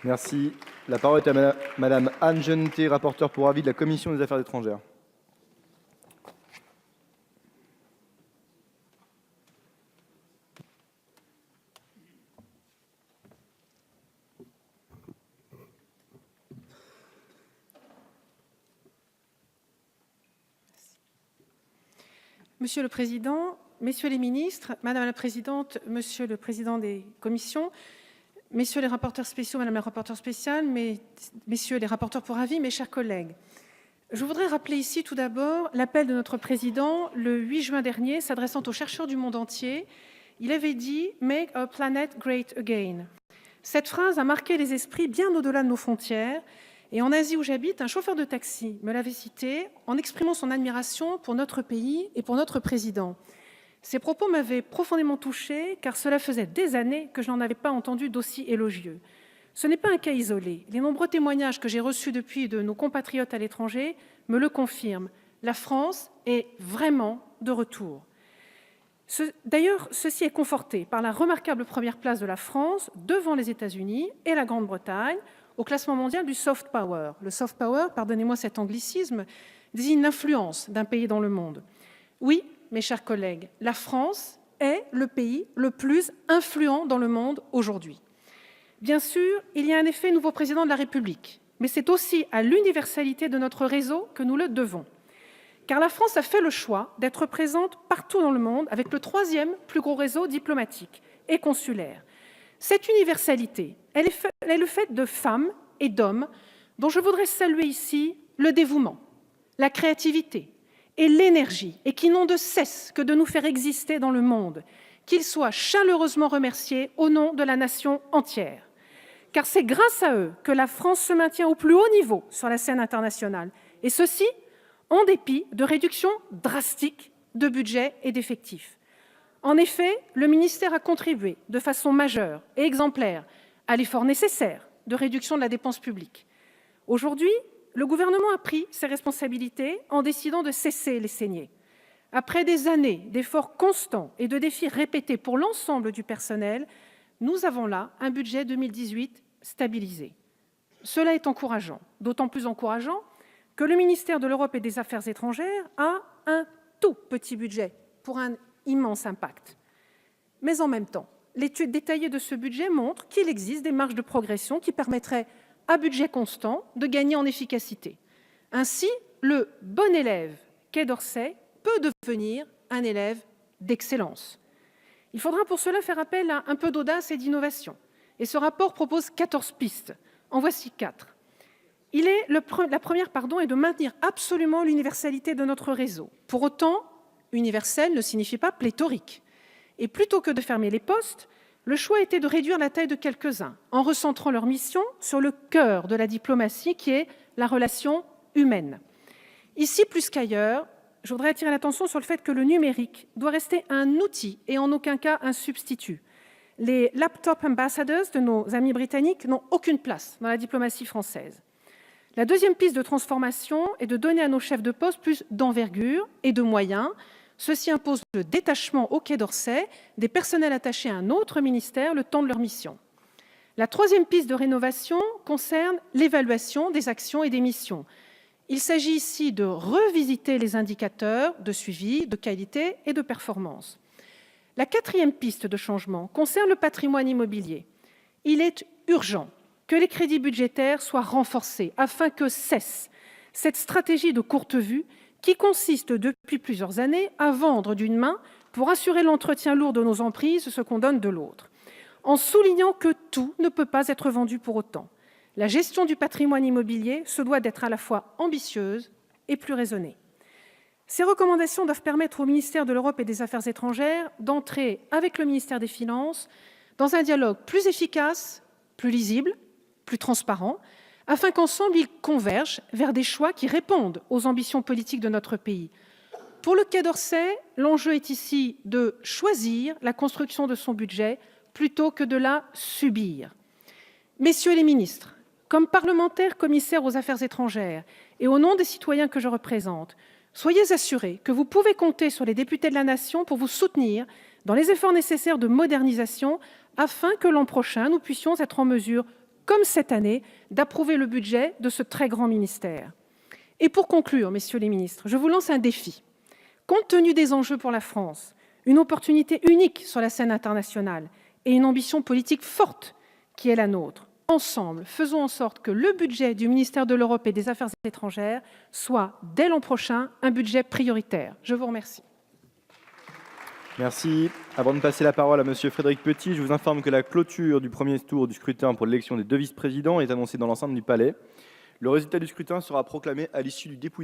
Merci. La parole est à Madame Anne Genetet, rapporteure pour avis de la Commission des Affaires étrangères. Monsieur le Président, Messieurs les ministres, Madame la Présidente, Monsieur le Président des commissions, Messieurs les rapporteurs spéciaux, Madame la rapporteure spéciale, Messieurs les rapporteurs pour avis, mes chers collègues, je voudrais rappeler ici tout d'abord l'appel de notre Président le 8 juin dernier, s'adressant aux chercheurs du monde entier. Il avait dit « Make our planet great again ». Cette phrase a marqué les esprits bien au-delà de nos frontières. Et en Asie où j'habite, un chauffeur de taxi me l'avait cité en exprimant son admiration pour notre pays et pour notre président. Ces propos m'avaient profondément touchée, car cela faisait des années que je n'en avais pas entendu d'aussi élogieux. Ce n'est pas un cas isolé. Les nombreux témoignages que j'ai reçus depuis de nos compatriotes à l'étranger me le confirment. La France est vraiment de retour. D'ailleurs, ceci est conforté par la remarquable première place de la France devant les États-Unis et la Grande-Bretagne, au classement mondial du soft power. Le soft power, pardonnez-moi cet anglicisme, désigne l'influence d'un pays dans le monde. Oui, mes chers collègues, la France est le pays le plus influent dans le monde aujourd'hui. Bien sûr, il y a un effet nouveau président de la République, mais c'est aussi à l'universalité de notre réseau que nous le devons. Car la France a fait le choix d'être présente partout dans le monde avec le 3e plus gros réseau diplomatique et consulaire. Cette universalité, elle est le fait de femmes et d'hommes dont je voudrais saluer ici le dévouement, la créativité et l'énergie, et qui n'ont de cesse que de nous faire exister dans le monde, qu'ils soient chaleureusement remerciés au nom de la nation entière. Car c'est grâce à eux que la France se maintient au plus haut niveau sur la scène internationale, et ceci en dépit de réductions drastiques de budget et d'effectifs. En effet, le ministère a contribué de façon majeure et exemplaire à l'effort nécessaire de réduction de la dépense publique. Aujourd'hui, le gouvernement a pris ses responsabilités en décidant de cesser les saignées. Après des années d'efforts constants et de défis répétés pour l'ensemble du personnel, nous avons là un budget 2018 stabilisé. Cela est encourageant, d'autant plus encourageant que le ministère de l'Europe et des Affaires étrangères a un tout petit budget pour un immense impact. Mais en même temps, l'étude détaillée de ce budget montre qu'il existe des marges de progression qui permettraient, à budget constant, de gagner en efficacité. Ainsi, le bon élève Quai d'Orsay peut devenir un élève d'excellence. Il faudra pour cela faire appel à un peu d'audace et d'innovation. Et ce rapport propose 14 pistes. En voici 4. La première est de maintenir absolument l'universalité de notre réseau. Pour autant, universel ne signifie pas pléthorique. Et plutôt que de fermer les postes, le choix a été de réduire la taille de quelques-uns, en recentrant leur mission sur le cœur de la diplomatie, qui est la relation humaine. Ici, plus qu'ailleurs, je voudrais attirer l'attention sur le fait que le numérique doit rester un outil et en aucun cas un substitut. Les laptop ambassadors de nos amis britanniques n'ont aucune place dans la diplomatie française. La deuxième piste de transformation est de donner à nos chefs de poste plus d'envergure et de moyens. Ceci impose le détachement au Quai d'Orsay des personnels attachés à un autre ministère le temps de leur mission. La troisième piste de rénovation concerne l'évaluation des actions et des missions. Il s'agit ici de revisiter les indicateurs de suivi, de qualité et de performance. La quatrième piste de changement concerne le patrimoine immobilier. Il est urgent que les crédits budgétaires soient renforcés afin que cesse cette stratégie de courte vue qui consiste depuis plusieurs années à vendre d'une main pour assurer l'entretien lourd de nos emprises, ce qu'on donne de l'autre, en soulignant que tout ne peut pas être vendu pour autant. La gestion du patrimoine immobilier se doit d'être à la fois ambitieuse et plus raisonnée. Ces recommandations doivent permettre au ministère de l'Europe et des Affaires étrangères d'entrer avec le ministère des Finances dans un dialogue plus efficace, plus lisible, plus transparent, afin qu'ensemble, ils convergent vers des choix qui répondent aux ambitions politiques de notre pays. Pour le Quai d'Orsay, l'enjeu est ici de choisir la construction de son budget plutôt que de la subir. Messieurs les ministres, comme parlementaires commissaires aux affaires étrangères et au nom des citoyens que je représente, soyez assurés que vous pouvez compter sur les députés de la Nation pour vous soutenir dans les efforts nécessaires de modernisation afin que l'an prochain, nous puissions être en mesure comme cette année, d'approuver le budget de ce très grand ministère. Et pour conclure, messieurs les ministres, je vous lance un défi. Compte tenu des enjeux pour la France, une opportunité unique sur la scène internationale et une ambition politique forte qui est la nôtre, ensemble, faisons en sorte que le budget du ministère de l'Europe et des Affaires étrangères soit, dès l'an prochain, un budget prioritaire. Je vous remercie. Merci. Avant de passer la parole à Monsieur Frédéric Petit, je vous informe que la clôture du premier tour du scrutin pour l'élection des 2 vice-présidents est annoncée dans l'enceinte du Palais. Le résultat du scrutin sera proclamé à l'issue du dépouillement.